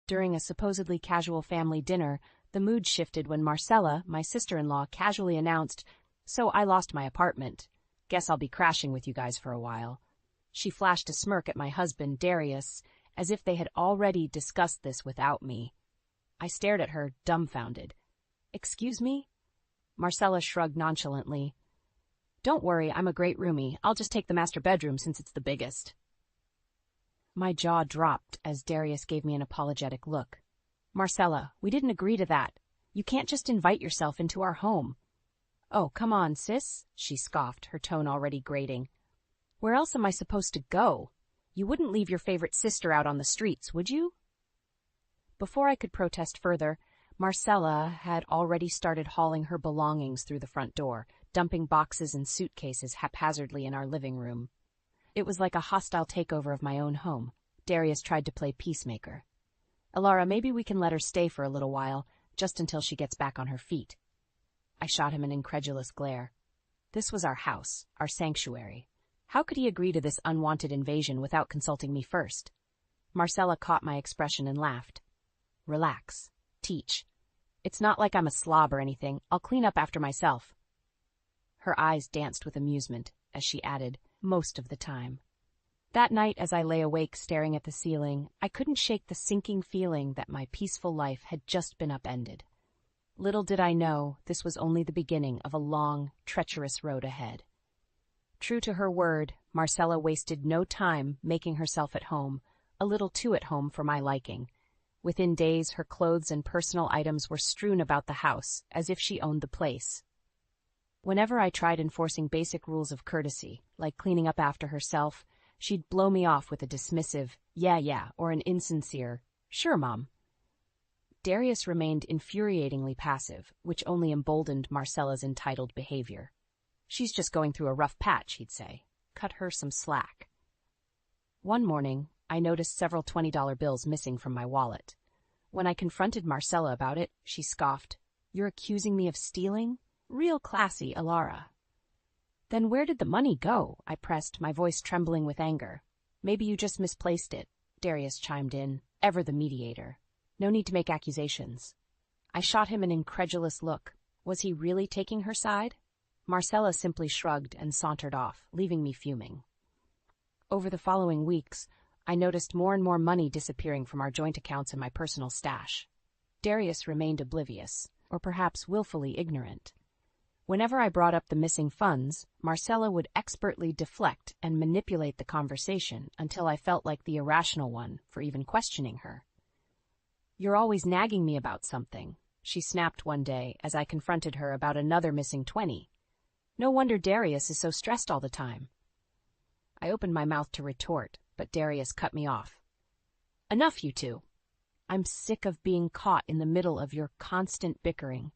During a supposedly casual family dinner, the mood shifted when Marcella, my sister-in-law, casually announced, "So I lost my apartment. Guess I'll be crashing with you guys for a while." She flashed a smirk at my husband, Darius, as if they had already discussed this without me. I stared at her, dumbfounded. "Excuse me?" Marcella shrugged nonchalantly. "Don't worry, I'm a great roomie. I'll just take the master bedroom since it's the biggest." My jaw dropped as Darius gave me an apologetic look. "Marcella, we didn't agree to that. You can't just invite yourself into our home." "Oh, come on, sis," she scoffed, her tone already grating. "Where else am I supposed to go? You wouldn't leave your favorite sister out on the streets, would you?" Before I could protest further, Marcella had already started hauling her belongings through the front door, dumping boxes and suitcases haphazardly in our living room. It was like a hostile takeover of my own home. Darius tried to play peacemaker. "Alara, maybe we can let her stay for a little while, just until she gets back on her feet." I shot him an incredulous glare. This was our house, our sanctuary. How could he agree to this unwanted invasion without consulting me first? Marcella caught my expression and laughed. "Relax. Teach. It's not like I'm a slob or anything. I'll clean up after myself." Her eyes danced with amusement as she added, "most of the time." That night, as I lay awake staring at the ceiling, I couldn't shake the sinking feeling that my peaceful life had just been upended. Little did I know this was only the beginning of a long, treacherous road ahead. True to her word, Marcella wasted no time making herself at home, a little too at home for my liking. Within days, her clothes and personal items were strewn about the house, as if she owned the place. Whenever I tried enforcing basic rules of courtesy, like cleaning up after herself, she'd blow me off with a dismissive, yeah, or an insincere, "Sure, Mom." Darius remained infuriatingly passive, which only emboldened Marcella's entitled behavior. "She's just going through a rough patch," he'd say. "Cut her some slack." One morning, I noticed several $20 bills missing from my wallet. When I confronted Marcella about it, she scoffed. "You're accusing me of stealing? Real classy, Alara." "Then where did the money go?" I pressed, my voice trembling with anger. "Maybe you just misplaced it," Darius chimed in, ever the mediator. "No need to make accusations." I shot him an incredulous look. Was he really taking her side? Marcella simply shrugged and sauntered off, leaving me fuming. Over the following weeks, I noticed more and more money disappearing from our joint accounts and my personal stash. Darius remained oblivious, or perhaps willfully ignorant. Whenever I brought up the missing funds, Marcella would expertly deflect and manipulate the conversation until I felt like the irrational one for even questioning her. "You're always nagging me about something," she snapped one day as I confronted her about another missing 20. "No wonder Darius is so stressed all the time." I opened my mouth to retort, but Darius cut me off. "Enough, you two. I'm sick of being caught in the middle of your constant bickering."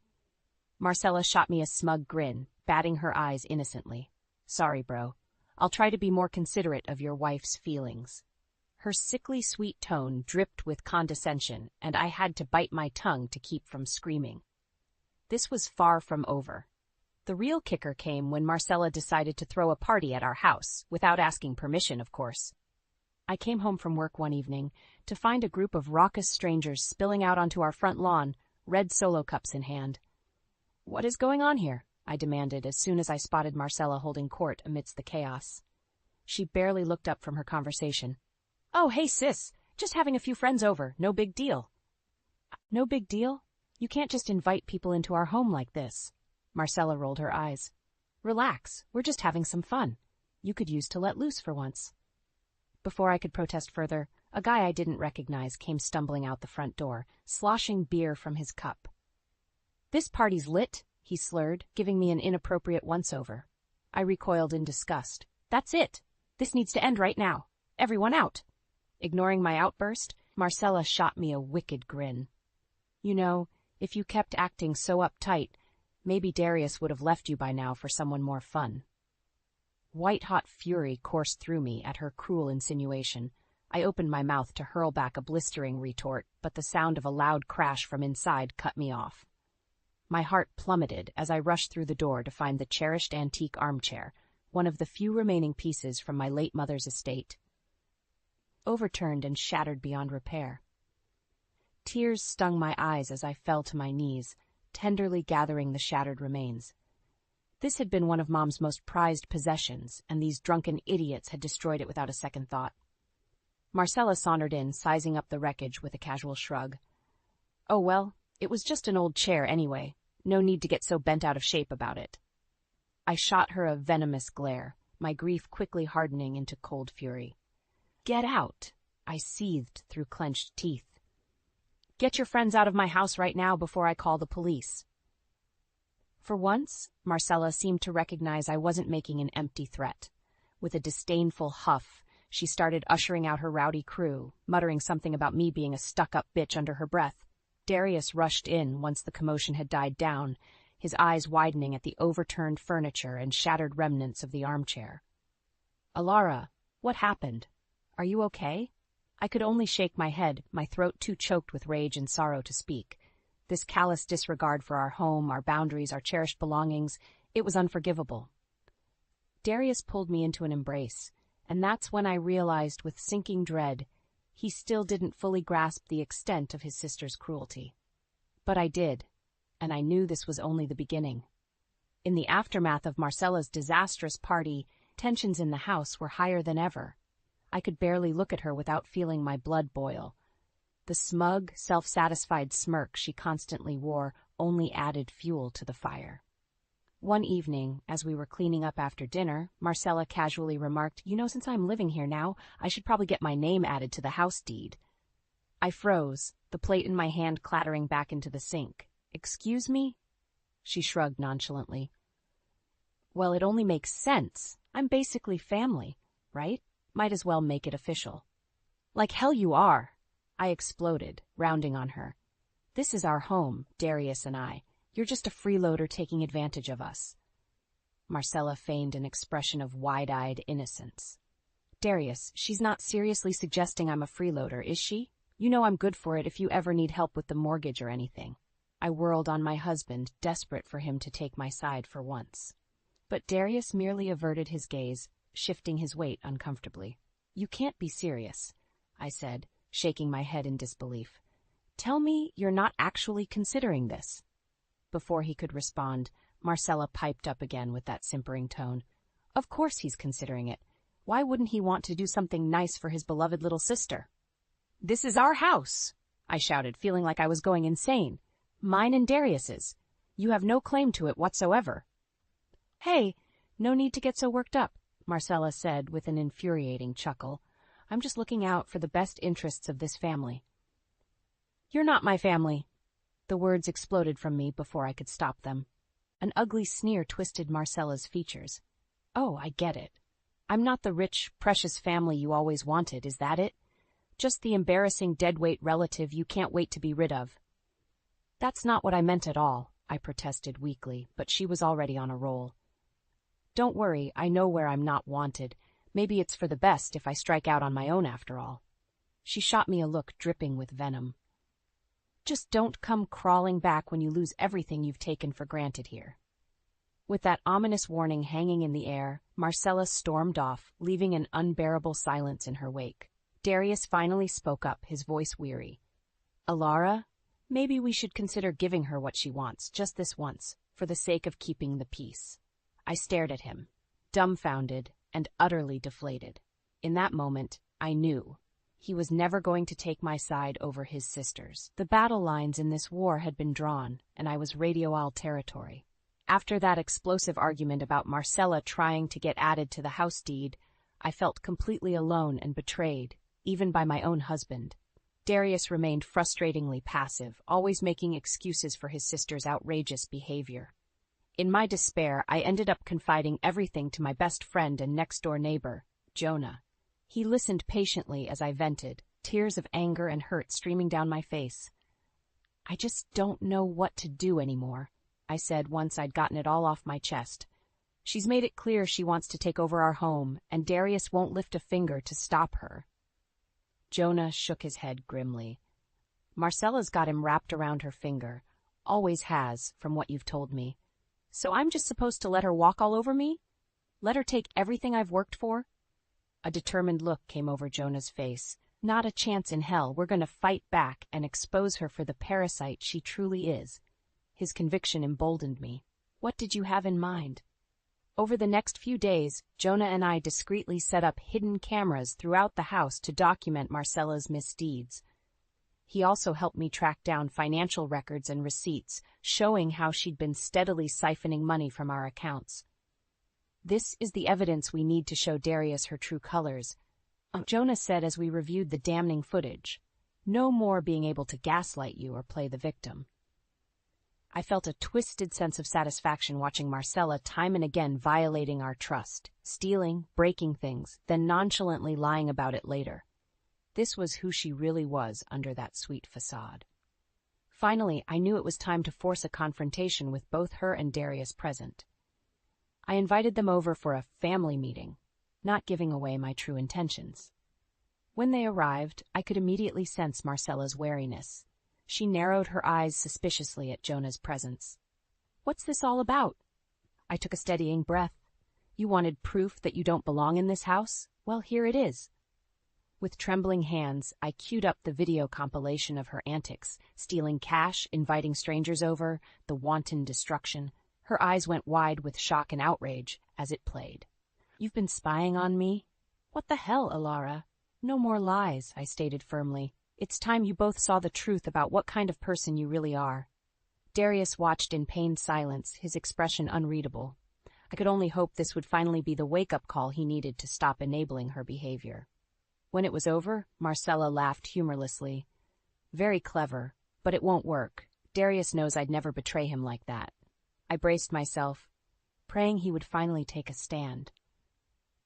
Marcella shot me a smug grin, batting her eyes innocently. "Sorry, bro. I'll try to be more considerate of your wife's feelings." Her sickly sweet tone dripped with condescension, and I had to bite my tongue to keep from screaming. This was far from over. The real kicker came when Marcella decided to throw a party at our house, without asking permission, of course. I came home from work one evening to find a group of raucous strangers spilling out onto our front lawn, red Solo cups in hand. "What is going on here?" I demanded as soon as I spotted Marcella holding court amidst the chaos. She barely looked up from her conversation. "Oh, hey sis, just having a few friends over, no big deal." "No big deal? You can't just invite people into our home like this." Marcella rolled her eyes. "Relax, we're just having some fun. You could use to let loose for once." Before I could protest further, a guy I didn't recognize came stumbling out the front door, sloshing beer from his cup. "This party's lit," he slurred, giving me an inappropriate once-over. I recoiled in disgust. "That's it. This needs to end right now. Everyone out." Ignoring my outburst, Marcella shot me a wicked grin. "You know, if you kept acting so uptight, maybe Darius would have left you by now for someone more fun." White-hot fury coursed through me at her cruel insinuation. I opened my mouth to hurl back a blistering retort, but the sound of a loud crash from inside cut me off. My heart plummeted as I rushed through the door to find the cherished antique armchair, one of the few remaining pieces from my late mother's estate, overturned and shattered beyond repair. Tears stung my eyes as I fell to my knees, tenderly gathering the shattered remains. This had been one of Mom's most prized possessions, and these drunken idiots had destroyed it without a second thought. Marcella sauntered in, sizing up the wreckage with a casual shrug. Oh well, it was just an old chair anyway. No need to get so bent out of shape about it. I shot her a venomous glare, my grief quickly hardening into cold fury. Get out, I seethed through clenched teeth. Get your friends out of my house right now before I call the police. For once, Marcella seemed to recognize I wasn't making an empty threat. With a disdainful huff, she started ushering out her rowdy crew, muttering something about me being a stuck-up bitch under her breath. Darius rushed in once the commotion had died down, his eyes widening at the overturned furniture and shattered remnants of the armchair. Alara, what happened? Are you okay? I could only shake my head, my throat too choked with rage and sorrow to speak. This callous disregard for our home, our boundaries, our cherished belongings, it was unforgivable. Darius pulled me into an embrace, and that's when I realized with sinking dread he still didn't fully grasp the extent of his sister's cruelty. But I did, and I knew this was only the beginning. In the aftermath of Marcella's disastrous party, tensions in the house were higher than ever. I could barely look at her without feeling my blood boil. The smug, self-satisfied smirk she constantly wore only added fuel to the fire. One evening, as we were cleaning up after dinner, Marcella casually remarked, since I'm living here now, I should probably get my name added to the house deed. I froze, the plate in my hand clattering back into the sink. Excuse me? She shrugged nonchalantly. Well, it only makes sense. I'm basically family, right? Might as well make it official. Like hell you are, I exploded, rounding on her. This is our home, Darius and I. You're just a freeloader taking advantage of us. Marcella feigned an expression of wide-eyed innocence. Darius, she's not seriously suggesting I'm a freeloader, is she? You know I'm good for it if you ever need help with the mortgage or anything. I whirled on my husband, desperate for him to take my side for once. But Darius merely averted his gaze, shifting his weight uncomfortably. You can't be serious, I said, shaking my head in disbelief. Tell me you're not actually considering this. Before he could respond, Marcella piped up again with that simpering tone. Of course he's considering it. Why wouldn't he want to do something nice for his beloved little sister? This is our house, I shouted, feeling like I was going insane. Mine and Darius's. You have no claim to it whatsoever. Hey, no need to get so worked up, Marcella said with an infuriating chuckle. I'm just looking out for the best interests of this family. You're not my family. The words exploded from me before I could stop them. An ugly sneer twisted Marcella's features. Oh, I get it. I'm not the rich, precious family you always wanted, is that it? Just the embarrassing deadweight relative you can't wait to be rid of. That's not what I meant at all, I protested weakly, but she was already on a roll. Don't worry, I know where I'm not wanted. Maybe it's for the best if I strike out on my own after all. She shot me a look dripping with venom. Just don't come crawling back when you lose everything you've taken for granted here. With that ominous warning hanging in the air, Marcella stormed off, leaving an unbearable silence in her wake. Darius finally spoke up, his voice weary. Alara, maybe we should consider giving her what she wants, just this once, for the sake of keeping the peace. I stared at him, dumbfounded and utterly deflated. In that moment, I knew. He was never going to take my side over his sister's. The battle lines in this war had been drawn, and I was radio-owl territory. After that explosive argument about Marcella trying to get added to the house deed, I felt completely alone and betrayed, even by my own husband. Darius remained frustratingly passive, always making excuses for his sister's outrageous behavior. In my despair, I ended up confiding everything to my best friend and next-door neighbor, Jonah. He listened patiently as I vented, tears of anger and hurt streaming down my face. I just don't know what to do anymore, I said once I'd gotten it all off my chest. She's made it clear she wants to take over our home, and Darius won't lift a finger to stop her. Jonah shook his head grimly. Marcella's got him wrapped around her finger. Always has, from what you've told me. So I'm just supposed to let her walk all over me? Let her take everything I've worked for? A determined look came over Jonah's face, Not a chance in hell. We're going to fight back and expose her for the parasite she truly is. His conviction emboldened me. What did you have in mind? Over the next few days, Jonah and I discreetly set up hidden cameras throughout the house to document Marcella's misdeeds. He also helped me track down financial records and receipts, showing how she'd been steadily siphoning money from our accounts. This is the evidence we need to show Darius her true colors, Jonah said as we reviewed the damning footage. No more being able to gaslight you or play the victim. I felt a twisted sense of satisfaction watching Marcella time and again violating our trust, stealing, breaking things, then nonchalantly lying about it later. This was who she really was under that sweet facade. Finally, I knew it was time to force a confrontation with both her and Darius present. I invited them over for a family meeting, not giving away my true intentions. When they arrived, I could immediately sense Marcella's wariness. She narrowed her eyes suspiciously at Jonah's presence. "What's this all about?" I took a steadying breath. "You wanted proof that you don't belong in this house? Well, here it is." With trembling hands, I queued up the video compilation of her antics, stealing cash, inviting strangers over, the wanton destruction. Her eyes went wide with shock and outrage as it played. "You've been spying on me?" "What the hell, Alara?" "No more lies," I stated firmly. "It's time you both saw the truth about what kind of person you really are." Darius watched in pained silence, his expression unreadable. I could only hope this would finally be the wake-up call he needed to stop enabling her behavior. When it was over, Marcella laughed humorlessly. "Very clever, but it won't work. Darius knows I'd never betray him like that." I braced myself, praying he would finally take a stand.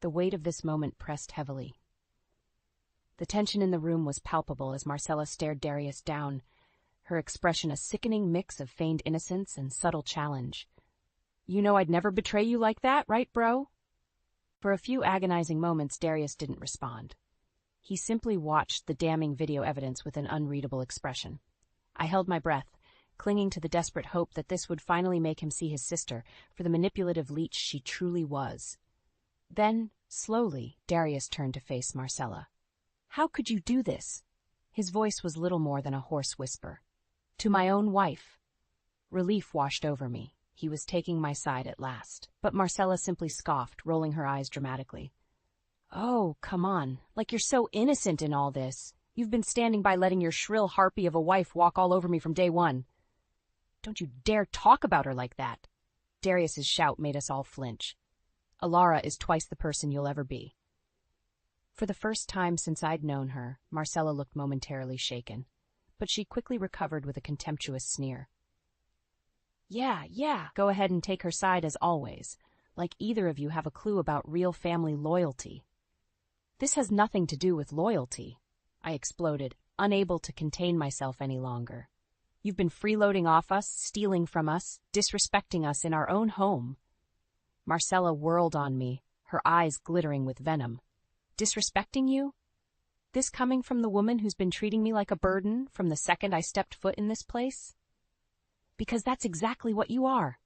The weight of this moment pressed heavily. The tension in the room was palpable as Marcella stared Darius down, her expression a sickening mix of feigned innocence and subtle challenge. "You know I'd never betray you like that, right, bro?" For a few agonizing moments, Darius didn't respond. He simply watched the damning video evidence with an unreadable expression. I held my breath, clinging to the desperate hope that this would finally make him see his sister for the manipulative leech she truly was. Then, slowly, Darius turned to face Marcella. "How could you do this?" His voice was little more than a hoarse whisper. "To my own wife." Relief washed over me. He was taking my side at last. But Marcella simply scoffed, rolling her eyes dramatically. "Oh, come on. Like you're so innocent in all this. You've been standing by letting your shrill harpy of a wife walk all over me from day one." "Don't you dare talk about her like that." Darius's shout made us all flinch. "Alara is twice the person you'll ever be." For the first time since I'd known her, Marcella looked momentarily shaken, but she quickly recovered with a contemptuous sneer. Yeah, go ahead and take her side as always, like either of you have a clue about real family loyalty." "This has nothing to do with loyalty," I exploded, unable to contain myself any longer. "You've been freeloading off us, stealing from us, disrespecting us in our own home." Marcella whirled on me, her eyes glittering with venom. "Disrespecting you? This coming from the woman who's been treating me like a burden from the second I stepped foot in this place?" "Because that's exactly what you are."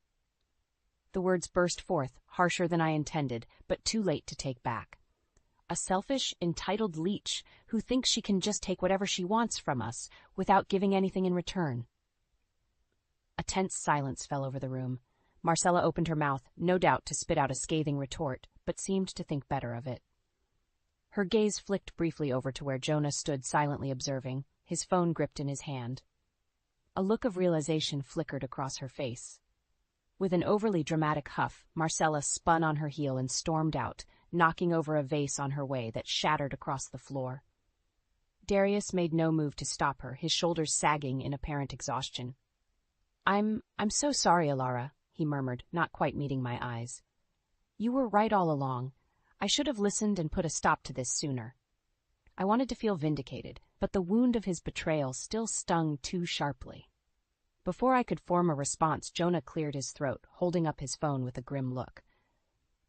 The words burst forth, harsher than I intended, but too late to take back. "A selfish, entitled leech who thinks she can just take whatever she wants from us without giving anything in return." A tense silence fell over the room. Marcella opened her mouth, no doubt to spit out a scathing retort, but seemed to think better of it. Her gaze flicked briefly over to where Jonah stood silently observing, his phone gripped in his hand. A look of realization flickered across her face. With an overly dramatic huff, Marcella spun on her heel and stormed out, knocking over a vase on her way that shattered across the floor. Darius made no move to stop her, his shoulders sagging in apparent exhaustion. I'm so sorry, Alara," he murmured, not quite meeting my eyes. "You were right all along. I should have listened and put a stop to this sooner." I wanted to feel vindicated, but the wound of his betrayal still stung too sharply. Before I could form a response, Jonah cleared his throat, holding up his phone with a grim look.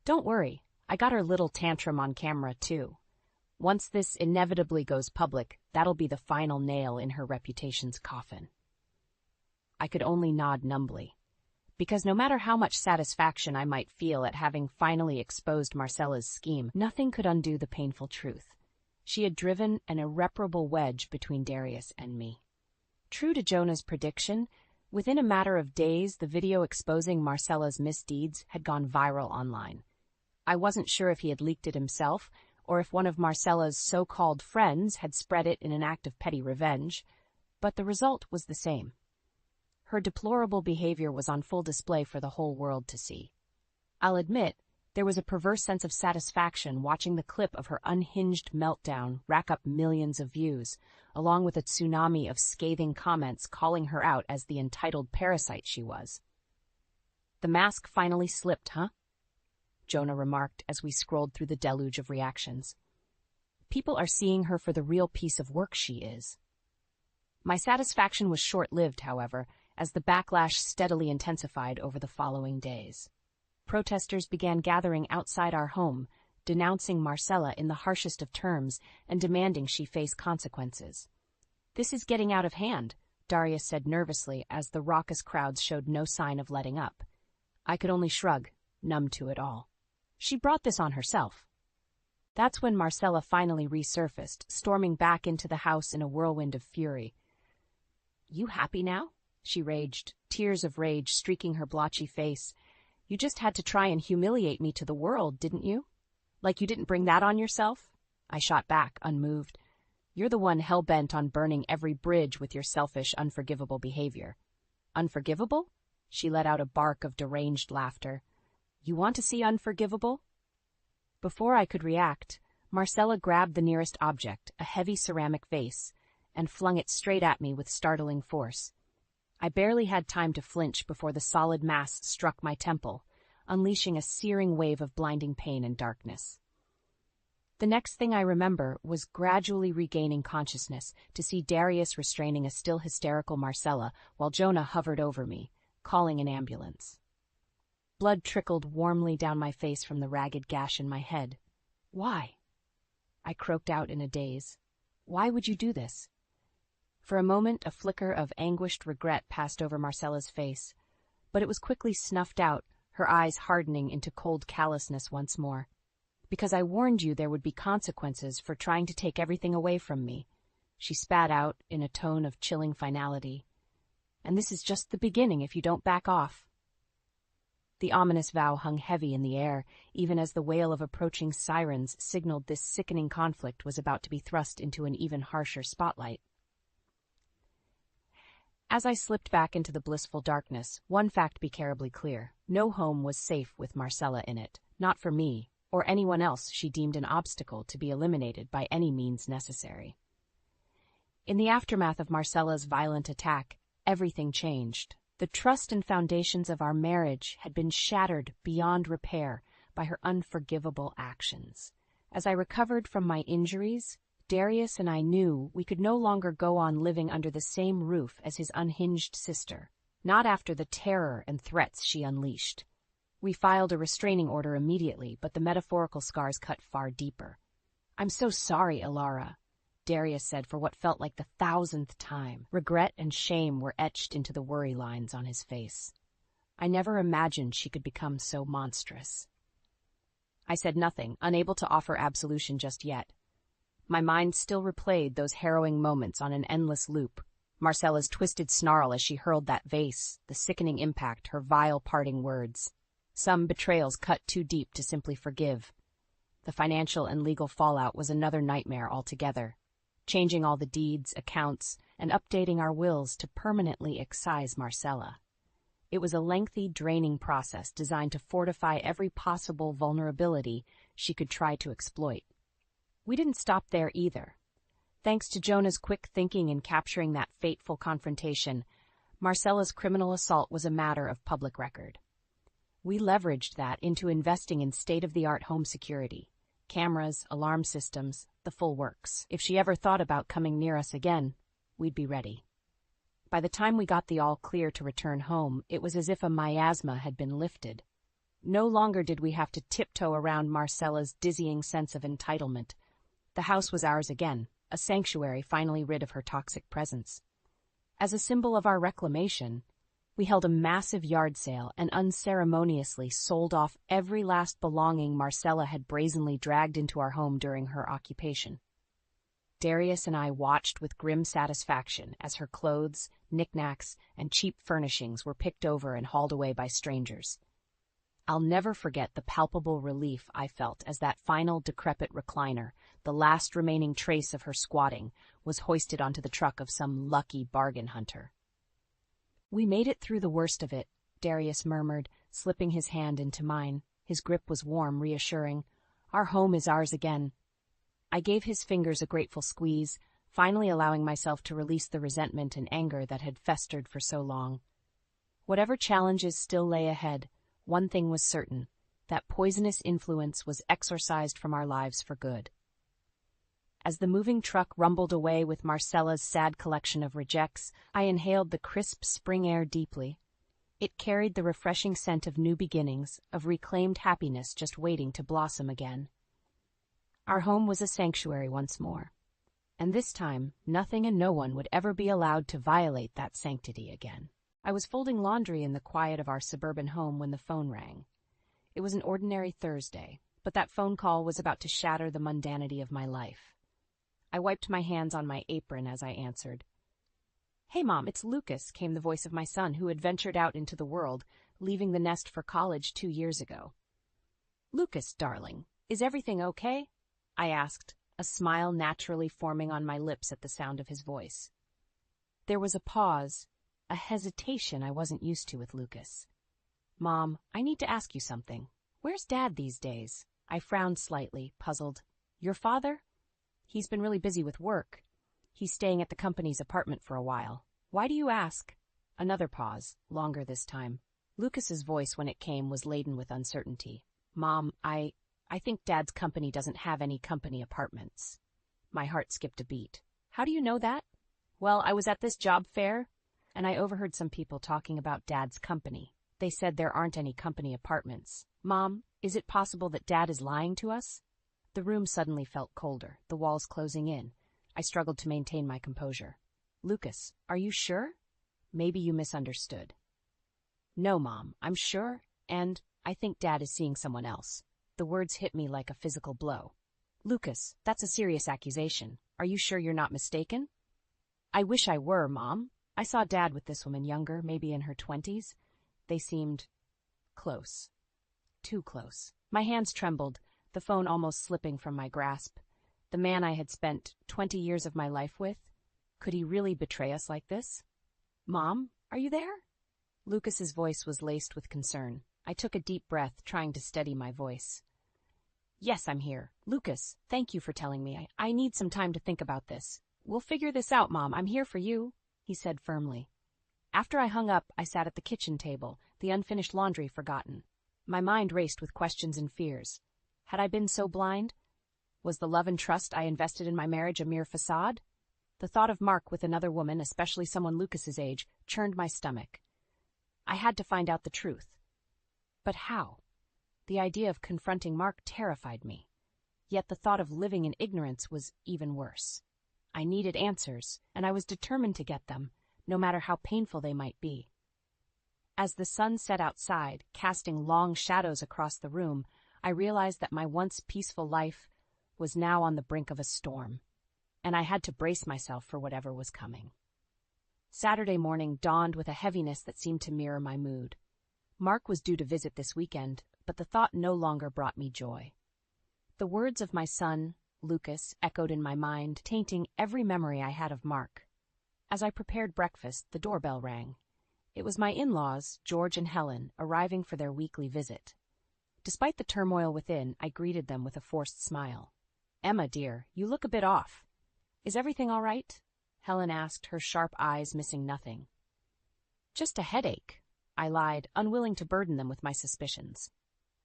"Don't worry, I got her little tantrum on camera, too. Once this inevitably goes public, that'll be the final nail in her reputation's coffin." I could only nod numbly, because no matter how much satisfaction I might feel at having finally exposed Marcella's scheme, nothing could undo the painful truth. She had driven an irreparable wedge between Darius and me. True to Jonah's prediction, within a matter of days, the video exposing Marcella's misdeeds had gone viral online. I wasn't sure if he had leaked it himself, or if one of Marcella's so-called friends had spread it in an act of petty revenge, but the result was the same. Her deplorable behavior was on full display for the whole world to see. I'll admit, there was a perverse sense of satisfaction watching the clip of her unhinged meltdown rack up millions of views, along with a tsunami of scathing comments calling her out as the entitled parasite she was. "The mask finally slipped, huh?" Jonah remarked as we scrolled through the deluge of reactions. "People are seeing her for the real piece of work she is." My satisfaction was short-lived, however, as the backlash steadily intensified over the following days. Protesters began gathering outside our home, denouncing Marcella in the harshest of terms and demanding she face consequences. "This is getting out of hand," Darius said nervously as the raucous crowds showed no sign of letting up. I could only shrug, numb to it all. She brought this on herself. That's when Marcella finally resurfaced, storming back into the house in a whirlwind of fury. "You happy now?" she raged, tears of rage streaking her blotchy face. "You just had to try and humiliate me to the world, didn't you? Like you didn't bring that on yourself?" I shot back, unmoved. "You're the one hell-bent on burning every bridge with your selfish, unforgivable behavior." "Unforgivable?" She let out a bark of deranged laughter. "You want to see unforgivable?" Before I could react, Marcella grabbed the nearest object, a heavy ceramic vase, and flung it straight at me with startling force. I barely had time to flinch before the solid mass struck my temple, unleashing a searing wave of blinding pain and darkness. The next thing I remember was gradually regaining consciousness to see Darius restraining a still hysterical Marcella while Jonah hovered over me, calling an ambulance. Blood trickled warmly down my face from the ragged gash in my head. "Why?" I croaked out in a daze. "Why would you do this?" For a moment, a flicker of anguished regret passed over Marcella's face, but it was quickly snuffed out, her eyes hardening into cold callousness once more. "Because I warned you there would be consequences for trying to take everything away from me," she spat out in a tone of chilling finality. "And this is just the beginning if you don't back off." The ominous vow hung heavy in the air, even as the wail of approaching sirens signaled this sickening conflict was about to be thrust into an even harsher spotlight. As I slipped back into the blissful darkness, one fact became terribly clear. No home was safe with Marcella in it, not for me, or anyone else she deemed an obstacle to be eliminated by any means necessary. In the aftermath of Marcella's violent attack, everything changed. The trust and foundations of our marriage had been shattered beyond repair by her unforgivable actions. As I recovered from my injuries, Darius and I knew we could no longer go on living under the same roof as his unhinged sister, not after the terror and threats she unleashed. We filed a restraining order immediately, but the metaphorical scars cut far deeper. "I'm so sorry, Alara," Darius said for what felt like the 1,000th time. Regret and shame were etched into the worry lines on his face. I never imagined she could become so monstrous. I said nothing, unable to offer absolution just yet. My mind still replayed those harrowing moments on an endless loop. Marcella's twisted snarl as she hurled that vase, the sickening impact, her vile parting words. Some betrayals cut too deep to simply forgive. The financial and legal fallout was another nightmare altogether. Changing all the deeds, accounts, and updating our wills to permanently excise Marcella. It was a lengthy, draining process designed to fortify every possible vulnerability she could try to exploit. We didn't stop there either. Thanks to Jonah's quick thinking in capturing that fateful confrontation, Marcella's criminal assault was a matter of public record. We leveraged that into investing in state-of-the-art home security. Cameras, alarm systems, the full works. If she ever thought about coming near us again, we'd be ready. By the time we got the all-clear to return home, it was as if a miasma had been lifted. No longer did we have to tiptoe around Marcella's dizzying sense of entitlement. The house was ours again, a sanctuary finally rid of her toxic presence. As a symbol of our reclamation, we held a massive yard sale and unceremoniously sold off every last belonging Marcella had brazenly dragged into our home during her occupation. Darius and I watched with grim satisfaction as her clothes, knickknacks, and cheap furnishings were picked over and hauled away by strangers. I'll never forget the palpable relief I felt as that final decrepit recliner, the last remaining trace of her squatting, was hoisted onto the truck of some lucky bargain hunter. "We made it through the worst of it," Darius murmured, slipping his hand into mine. His grip was warm, reassuring. "Our home is ours again." I gave his fingers a grateful squeeze, finally allowing myself to release the resentment and anger that had festered for so long. Whatever challenges still lay ahead, one thing was certain: that poisonous influence was exorcised from our lives for good. As the moving truck rumbled away with Marcella's sad collection of rejects, I inhaled the crisp spring air deeply. It carried the refreshing scent of new beginnings, of reclaimed happiness just waiting to blossom again. Our home was a sanctuary once more, and this time nothing and no one would ever be allowed to violate that sanctity again. I was folding laundry in the quiet of our suburban home when the phone rang. It was an ordinary Thursday, but that phone call was about to shatter the mundanity of my life. I wiped my hands on my apron as I answered. "Hey, Mom, it's Lucas," came the voice of my son, who had ventured out into the world, leaving the nest for college 2 years ago. "Lucas, darling, is everything okay?" I asked, a smile naturally forming on my lips at the sound of his voice. There was a pause, a hesitation I wasn't used to with Lucas. "Mom, I need to ask you something. Where's Dad these days?" I frowned slightly, puzzled. "Your father?" "He's been really busy with work. He's staying at the company's apartment for a while." "Why do you ask?" Another pause, longer this time. Lucas's voice, when it came, was laden with uncertainty. "Mom, I think Dad's company doesn't have any company apartments." My heart skipped a beat. "How do you know that?" "Well, I was at this job fair, and I overheard some people talking about Dad's company. They said there aren't any company apartments. Mom, is it possible that Dad is lying to us?" The room suddenly felt colder, the walls closing in. I struggled to maintain my composure. "Lucas, are you sure? Maybe you misunderstood." "No, Mom, I'm sure, and I think Dad is seeing someone else." The words hit me like a physical blow. "Lucas, that's a serious accusation. Are you sure you're not mistaken?" "I wish I were, Mom. I saw Dad with this woman younger, maybe in her 20s. They seemed close. Too close." My hands trembled, the phone almost slipping from my grasp. The man I had spent 20 years of my life with, could he really betray us like this? "Mom, are you there?" Lucas's voice was laced with concern. I took a deep breath, trying to steady my voice. "Yes, I'm here. Lucas, thank you for telling me. I need some time to think about this." "We'll figure this out, Mom. I'm here for you," he said firmly. After I hung up, I sat at the kitchen table, the unfinished laundry forgotten. My mind raced with questions and fears. Had I been so blind? Was the love and trust I invested in my marriage a mere facade? The thought of Mark with another woman, especially someone Lucas's age, churned my stomach. I had to find out the truth. But how? The idea of confronting Mark terrified me. Yet the thought of living in ignorance was even worse. I needed answers, and I was determined to get them, no matter how painful they might be. As the sun set outside, casting long shadows across the room, I realized that my once peaceful life was now on the brink of a storm, and I had to brace myself for whatever was coming. Saturday morning dawned with a heaviness that seemed to mirror my mood. Mark was due to visit this weekend, but the thought no longer brought me joy. The words of my son, Lucas, echoed in my mind, tainting every memory I had of Mark. As I prepared breakfast, the doorbell rang. It was my in-laws, George and Helen, arriving for their weekly visit. Despite the turmoil within, I greeted them with a forced smile. "Emma, dear, you look a bit off. Is everything all right?" Helen asked, her sharp eyes missing nothing. "Just a headache," I lied, unwilling to burden them with my suspicions.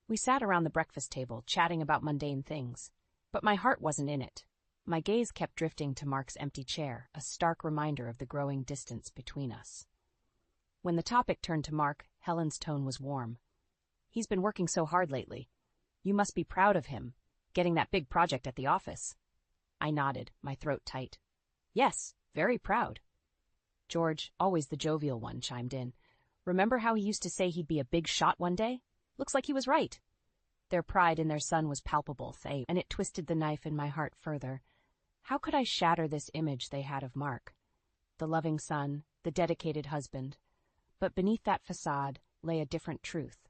We sat around the breakfast table, chatting about mundane things. But my heart wasn't in it. My gaze kept drifting to Mark's empty chair, a stark reminder of the growing distance between us. When the topic turned to Mark, Helen's tone was warm. "He's been working so hard lately. You must be proud of him, getting that big project at the office." I nodded, my throat tight. "Yes, very proud." George, always the jovial one, chimed in. "Remember how he used to say he'd be a big shot one day? Looks like he was right." Their pride in their son was palpable, and it twisted the knife in my heart further. How could I shatter this image they had of Mark? The loving son, the dedicated husband. But beneath that facade lay a different truth,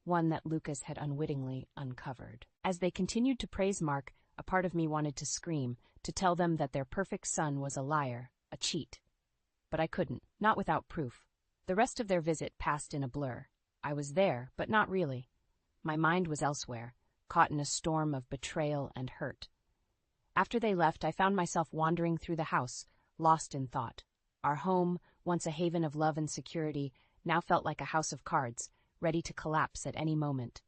one that Lucas had unwittingly uncovered. As they continued to praise Mark, a part of me wanted to scream, to tell them that their perfect son was a liar, a cheat. But I couldn't, not without proof. The rest of their visit passed in a blur. I was there, but not really. My mind was elsewhere, caught in a storm of betrayal and hurt. After they left, I found myself wandering through the house, lost in thought. Our home, once a haven of love and security, now felt like a house of cards, ready to collapse at any moment.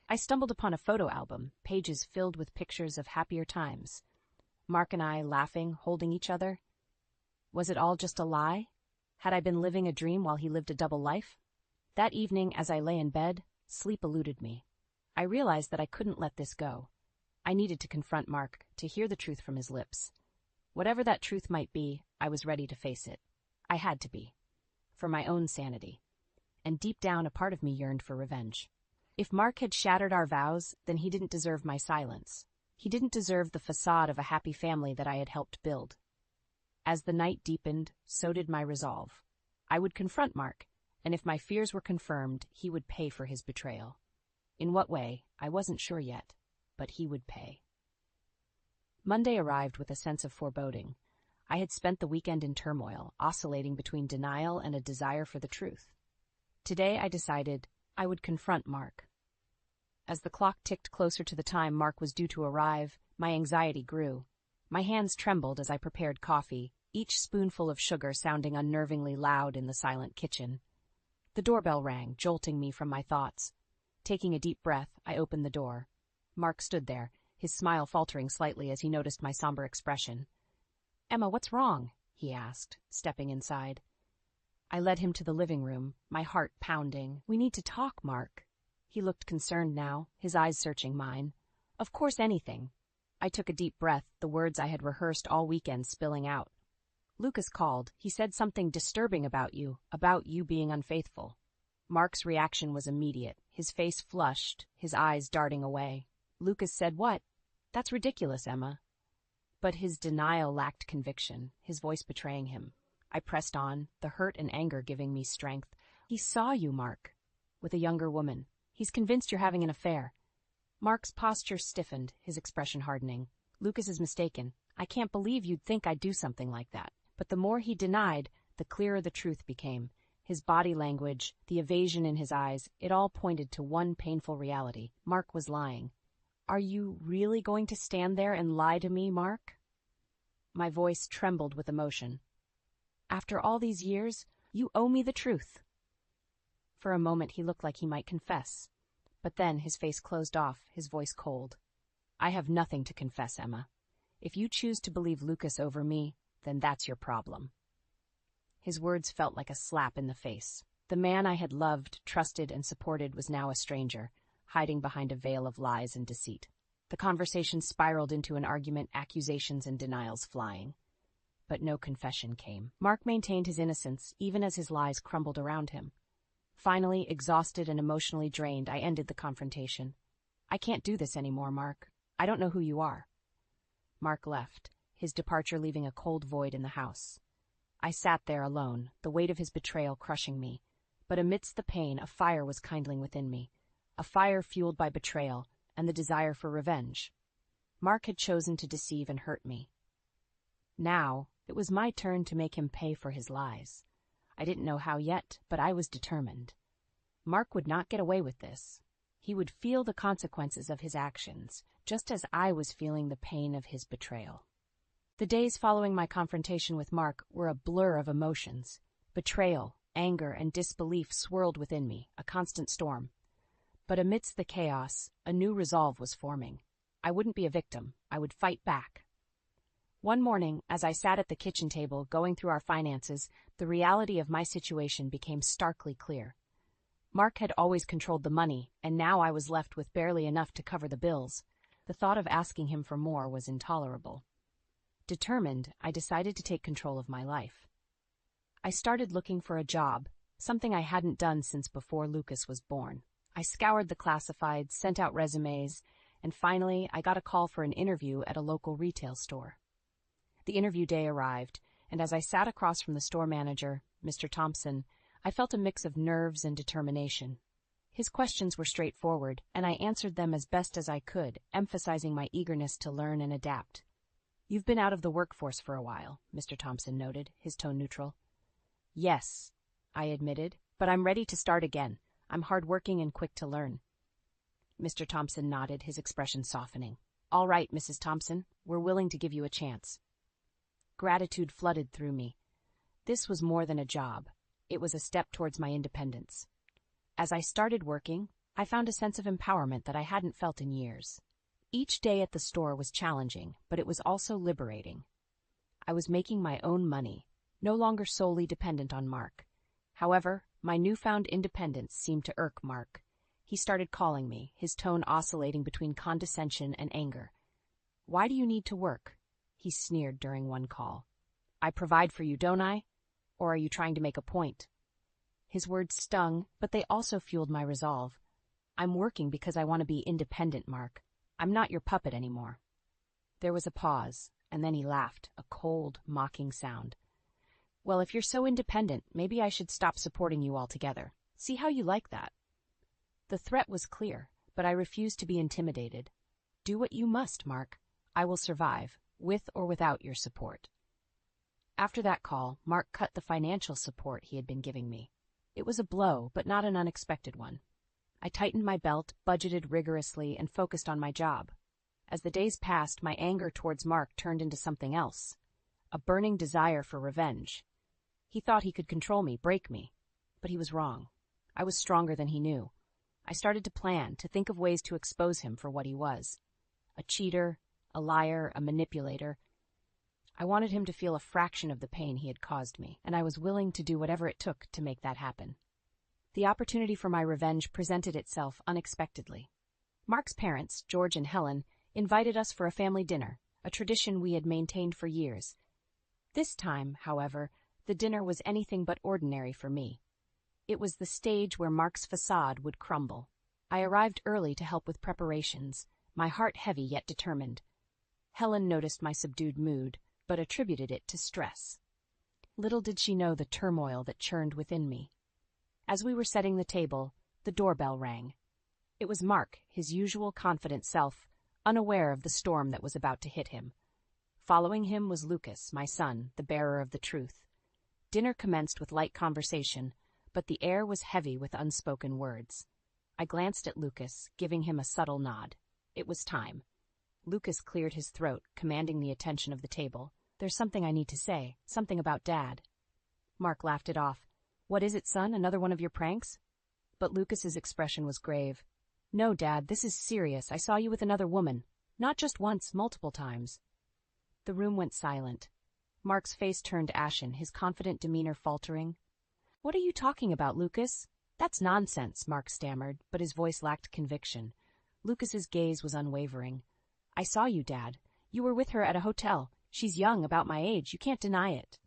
I stumbled upon a photo album, pages filled with pictures of happier times. Mark and I laughing, holding each other. Was it all just a lie? Had I been living a dream while he lived a double life? That evening, as I lay in bed, sleep eluded me. I realized that I couldn't let this go. I needed to confront Mark, to hear the truth from his lips. Whatever that truth might be, I was ready to face it. I had to be. For my own sanity. And deep down, a part of me yearned for revenge. If Mark had shattered our vows, then he didn't deserve my silence. He didn't deserve the facade of a happy family that I had helped build. As the night deepened, so did my resolve. I would confront Mark, and if my fears were confirmed, he would pay for his betrayal. In what way, I wasn't sure yet, but he would pay. Monday arrived with a sense of foreboding. I had spent the weekend in turmoil, oscillating between denial and a desire for the truth. Today I decided I would confront Mark. As the clock ticked closer to the time Mark was due to arrive, my anxiety grew. My hands trembled as I prepared coffee, each spoonful of sugar sounding unnervingly loud in the silent kitchen. The doorbell rang, jolting me from my thoughts. Taking a deep breath, I opened the door. Mark stood there, his smile faltering slightly as he noticed my somber expression. "Emma, what's wrong?" he asked, stepping inside. I led him to the living room, my heart pounding. "We need to talk, Mark." He looked concerned now, his eyes searching mine. "Of course, anything." I took a deep breath, the words I had rehearsed all weekend spilling out. "Lucas called. He said something disturbing about you being unfaithful." Mark's reaction was immediate, his face flushed, his eyes darting away. "Lucas said what? That's ridiculous, Emma." But his denial lacked conviction, his voice betraying him. I pressed on, the hurt and anger giving me strength. "He saw you, Mark, with a younger woman. He's convinced you're having an affair." Mark's posture stiffened, his expression hardening. "Lucas is mistaken. I can't believe you'd think I'd do something like that." But the more he denied, the clearer the truth became. His body language, the evasion in his eyes, it all pointed to one painful reality. Mark was lying. "Are you really going to stand there and lie to me, Mark?" My voice trembled with emotion. "After all these years, you owe me the truth." For a moment he looked like he might confess. But then his face closed off, his voice cold. "I have nothing to confess, Emma. If you choose to believe Lucas over me, then that's your problem." His words felt like a slap in the face. The man I had loved, trusted, and supported was now a stranger, hiding behind a veil of lies and deceit. The conversation spiraled into an argument, accusations and denials flying. But no confession came. Mark maintained his innocence, even as his lies crumbled around him. Finally, exhausted and emotionally drained, I ended the confrontation. "I can't do this anymore, Mark. I don't know who you are." Mark left, his departure leaving a cold void in the house. I sat there alone, the weight of his betrayal crushing me. But amidst the pain, a fire was kindling within me. A fire fueled by betrayal and the desire for revenge. Mark had chosen to deceive and hurt me. Now, it was my turn to make him pay for his lies. I didn't know how yet, but I was determined. Mark would not get away with this. He would feel the consequences of his actions, just as I was feeling the pain of his betrayal. The days following my confrontation with Mark were a blur of emotions. Betrayal, anger, and disbelief swirled within me, a constant storm. But amidst the chaos, a new resolve was forming. I wouldn't be a victim. I would fight back. One morning, as I sat at the kitchen table going through our finances, the reality of my situation became starkly clear. Mark had always controlled the money, and now I was left with barely enough to cover the bills. The thought of asking him for more was intolerable. Determined, I decided to take control of my life. I started looking for a job, something I hadn't done since before Lucas was born. I scoured the classifieds, sent out resumes, and finally I got a call for an interview at a local retail store. The interview day arrived, and as I sat across from the store manager, Mr. Thompson, I felt a mix of nerves and determination. His questions were straightforward, and I answered them as best as I could, emphasizing my eagerness to learn and adapt. "You've been out of the workforce for a while," Mr. Thompson noted, his tone neutral. "Yes," I admitted, "but I'm ready to start again. I'm hardworking and quick to learn." Mr. Thompson nodded, his expression softening. "All right, Mrs. Thompson, we're willing to give you a chance." Gratitude flooded through me. This was more than a job. It was a step towards my independence. As I started working, I found a sense of empowerment that I hadn't felt in years. Each day at the store was challenging, but it was also liberating. I was making my own money, no longer solely dependent on Mark. However, my newfound independence seemed to irk Mark. He started calling me, his tone oscillating between condescension and anger. "Why do you need to work?" he sneered during one call. "I provide for you, don't I? Or are you trying to make a point?" His words stung, but they also fueled my resolve. "I'm working because I want to be independent, Mark. I'm not your puppet anymore." There was a pause, and then he laughed, a cold, mocking sound. "Well, if you're so independent, maybe I should stop supporting you altogether. See how you like that." The threat was clear, but I refused to be intimidated. "Do what you must, Mark. I will survive, with or without your support." After that call, Mark cut the financial support he had been giving me. It was a blow, but not an unexpected one. I tightened my belt, budgeted rigorously, and focused on my job. As the days passed, my anger towards Mark turned into something else, a burning desire for revenge. He thought he could control me, break me. But he was wrong. I was stronger than he knew. I started to plan, to think of ways to expose him for what he was. A cheater, a liar, a manipulator. I wanted him to feel a fraction of the pain he had caused me, and I was willing to do whatever it took to make that happen. The opportunity for my revenge presented itself unexpectedly. Mark's parents, George and Helen, invited us for a family dinner, a tradition we had maintained for years. This time, however, the dinner was anything but ordinary for me. It was the stage where Mark's facade would crumble. I arrived early to help with preparations, my heart heavy yet determined. Helen noticed my subdued mood, but attributed it to stress. Little did she know the turmoil that churned within me. As we were setting the table, the doorbell rang. It was Mark, his usual confident self, unaware of the storm that was about to hit him. Following him was Lucas, my son, the bearer of the truth. Dinner commenced with light conversation, but the air was heavy with unspoken words. I glanced at Lucas, giving him a subtle nod. It was time. Lucas cleared his throat, commanding the attention of the table. "There's something I need to say, something about Dad." Mark laughed it off. "What is it, son? Another one of your pranks?" But Lucas's expression was grave. "No, Dad, this is serious. I saw you with another woman. Not just once, multiple times." The room went silent. Mark's face turned ashen, his confident demeanor faltering. "What are you talking about, Lucas?" "That's nonsense," Mark stammered, but his voice lacked conviction. Lucas's gaze was unwavering. "I saw you, Dad. You were with her at a hotel. She's young, about my age. You can't deny it."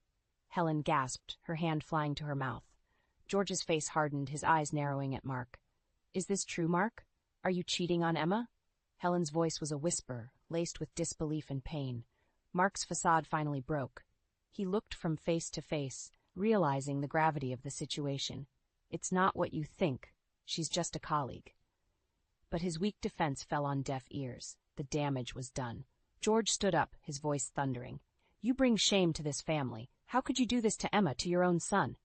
Helen gasped, her hand flying to her mouth. George's face hardened, his eyes narrowing at Mark. "Is this true, Mark? Are you cheating on Emma?" Helen's voice was a whisper, laced with disbelief and pain. Mark's facade finally broke. He looked from face to face, realizing the gravity of the situation. "It's not what you think. She's just a colleague." But his weak defense fell on deaf ears. The damage was done. George stood up, his voice thundering. "You bring shame to this family. How could you do this to Emma, to your own son?"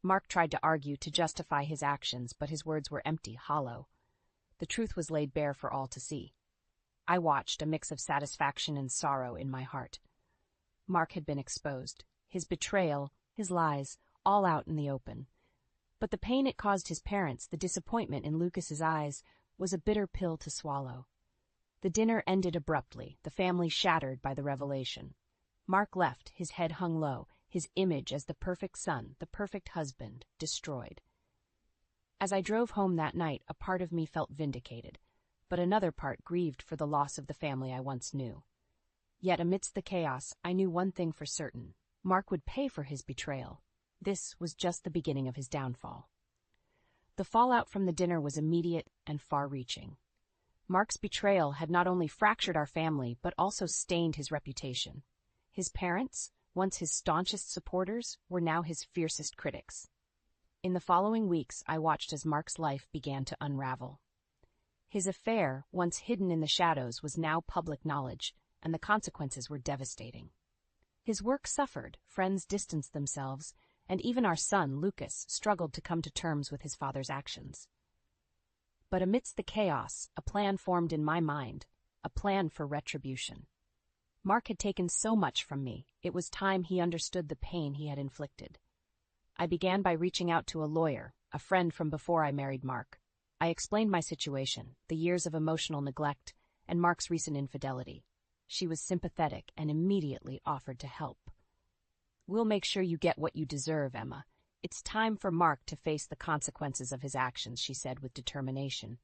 Mark tried to argue, to justify his actions, but his words were empty, hollow. The truth was laid bare for all to see. I watched, a mix of satisfaction and sorrow in my heart. Mark had been exposed. His betrayal, his lies, all out in the open. But the pain it caused his parents, the disappointment in Lucas's eyes, was a bitter pill to swallow. The dinner ended abruptly, the family shattered by the revelation. Mark left, his head hung low, his image as the perfect son, the perfect husband, destroyed. As I drove home that night, a part of me felt vindicated, but another part grieved for the loss of the family I once knew. Yet amidst the chaos, I knew one thing for certain. Mark would pay for his betrayal. This was just the beginning of his downfall. The fallout from the dinner was immediate and far-reaching. Mark's betrayal had not only fractured our family, but also stained his reputation. His parents, once his staunchest supporters, were now his fiercest critics. In the following weeks, I watched as Mark's life began to unravel. His affair, once hidden in the shadows, was now public knowledge, and the consequences were devastating. His work suffered, friends distanced themselves, and even our son, Lucas, struggled to come to terms with his father's actions. But amidst the chaos, a plan formed in my mind, a plan for retribution. Mark had taken so much from me, it was time he understood the pain he had inflicted. I began by reaching out to a lawyer, a friend from before I married Mark. I explained my situation, the years of emotional neglect, and Mark's recent infidelity. She was sympathetic and immediately offered to help. "We'll make sure you get what you deserve, Emma. It's time for Mark to face the consequences of his actions," she said with determination.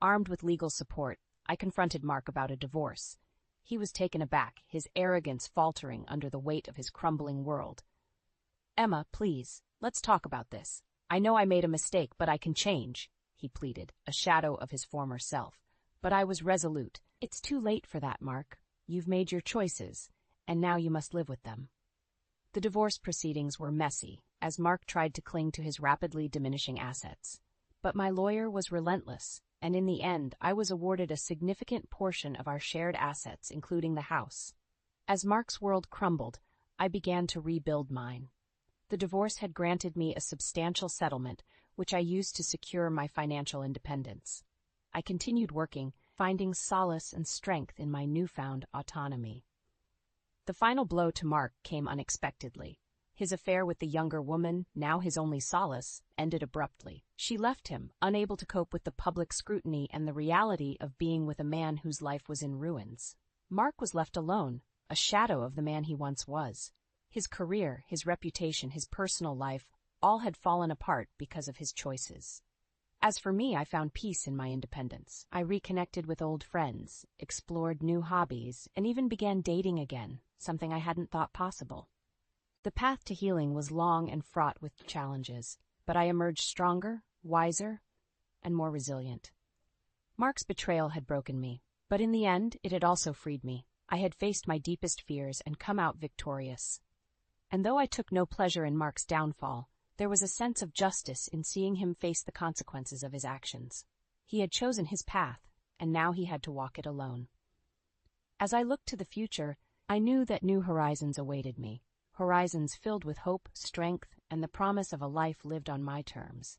Armed with legal support, I confronted Mark about a divorce. He was taken aback, his arrogance faltering under the weight of his crumbling world. "Emma, please, let's talk about this. I know I made a mistake, but I can change," he pleaded, a shadow of his former self. But I was resolute. "It's too late for that, Mark. You've made your choices, and now you must live with them." The divorce proceedings were messy, as Mark tried to cling to his rapidly diminishing assets. But my lawyer was relentless, and in the end, I was awarded a significant portion of our shared assets, including the house. As Mark's world crumbled, I began to rebuild mine. The divorce had granted me a substantial settlement, which I used to secure my financial independence. I continued working, finding solace and strength in my newfound autonomy. The final blow to Mark came unexpectedly. His affair with the younger woman, now his only solace, ended abruptly. She left him, unable to cope with the public scrutiny and the reality of being with a man whose life was in ruins. Mark was left alone, a shadow of the man he once was. His career, his reputation, his personal life, all had fallen apart because of his choices. As for me, I found peace in my independence. I reconnected with old friends, explored new hobbies, and even began dating again, something I hadn't thought possible. The path to healing was long and fraught with challenges, but I emerged stronger, wiser, and more resilient. Mark's betrayal had broken me, but in the end, it had also freed me. I had faced my deepest fears and come out victorious. And though I took no pleasure in Mark's downfall, there was a sense of justice in seeing him face the consequences of his actions. He had chosen his path, and now he had to walk it alone. As I looked to the future, I knew that new horizons awaited me, horizons filled with hope, strength, and the promise of a life lived on my terms.